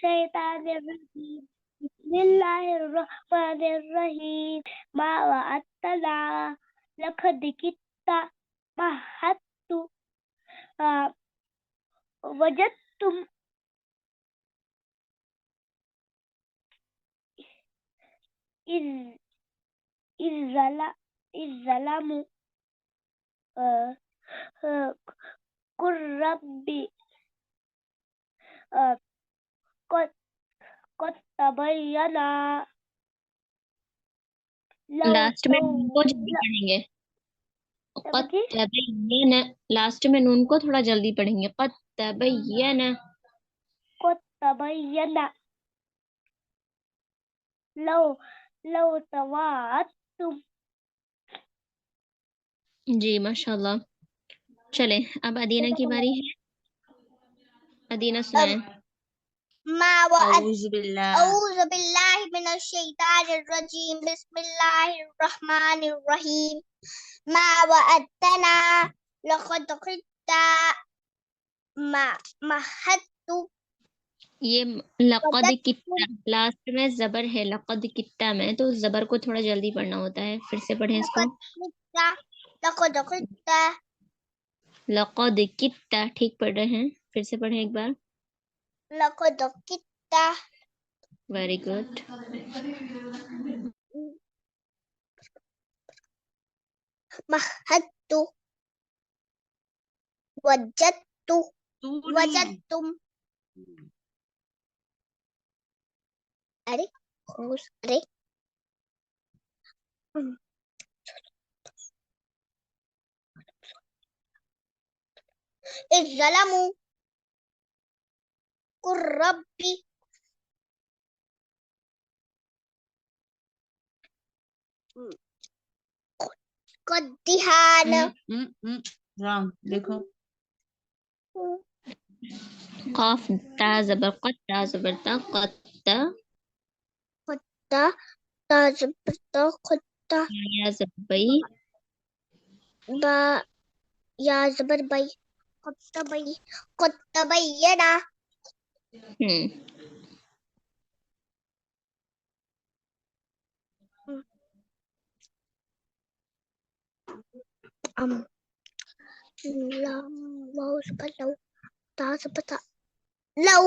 मिनश्शैतानिर रजीम बिस्मिल्लाहिर रहमानिर रहीम मा वअदतना लक़द कित्ता महत्तु वजदतुम इज़ इज़्ज़लामु कुर रब्बी क़द तबय्यना लौ लास्ट में नून को जल्दी पढ़ेंगे। क़द तबय्यना, लास्ट में नून को थोड़ा जल्दी पढ़ेंगे। क़द तबय्यना लौ लौ तवाअतुम। जी माशाल्लाह। चले अब अदीना की बारी है। अदीना सुनाए। औज़ु बिल्लाहि मिनश्शैतानिर रजीम बिस्मिल्लाहिर रहमानिर रहीम मा वअदतना लक़द कित्ता महत्तु। ये लक़द कित्ता लास्ट में जबर है, लक़द कित्ता में, तो जबर को थोड़ा जल्दी पढ़ना होता है। फिर से पढ़ें इसको। लक़द कित्ता ठीक पढ़ रहे हैं। फिर से पढ़ें एक बार। लक़द कित्ता। Very good. महत्तु वजदतुम। अरे अरे इज़्ज़लामु कुर रब्बी कद्दिहान। रॉन्ग देखो। क़ाफ ता ज़बर क़द, ता ज़बर ता, क़द ता, ता ज़बर ता, क़द्दा, या ज़बर बई, बा या ज़बर बई, क़द तबय्यना। लौ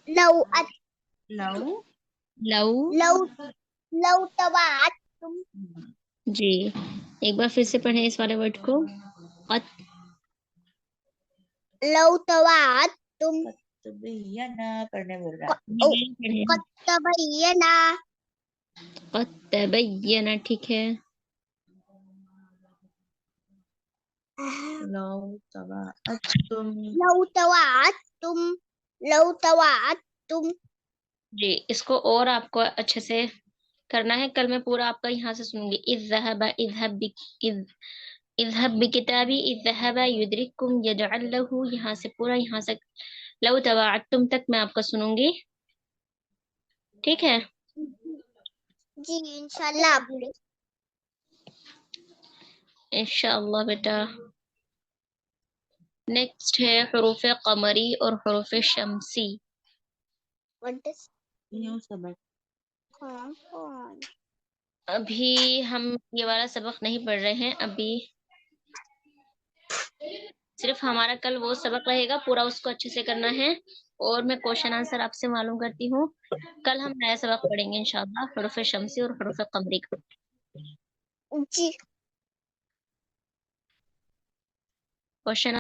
लौ लौ तवाअतुम। जी एक बार फिर से पढ़ें इस वाले वर्ड को। क़द लौ तवाअतुम पढ़ने बोल रहा है। क़द तबय्यना। क़द तबय्यना ठीक है। लौ तवाअतुम। लौ तवाअतुम। जी इसको और आपको अच्छे से करना है। कल मैं पूरा आपका यहाँ से सुनूंगी। इज़हब बिकिताबी इज़हबा युदरिकुम यजअल लहू, यहाँ से पूरा यहाँ से लौ तवाअतुम तक मैं आपका सुनूंगी। ठीक है जी इंशाल्लाह। इंशाअल्लाह बेटा। नेक्स्ट है हुरूफ कमरी और हुरूफ शम्सी। अभी हम ये वाला सबक नहीं पढ़ रहे हैं। अभी सिर्फ हमारा कल वो सबक रहेगा, पूरा उसको अच्छे से करना है। और मैं क्वेश्चन आंसर आपसे मालूम करती हूँ। कल हम नया सबक पढ़ेंगे इंशाल्लाह, हुरूफ शम्सी और हुरूफ कमरी का। जी क्वेश्चन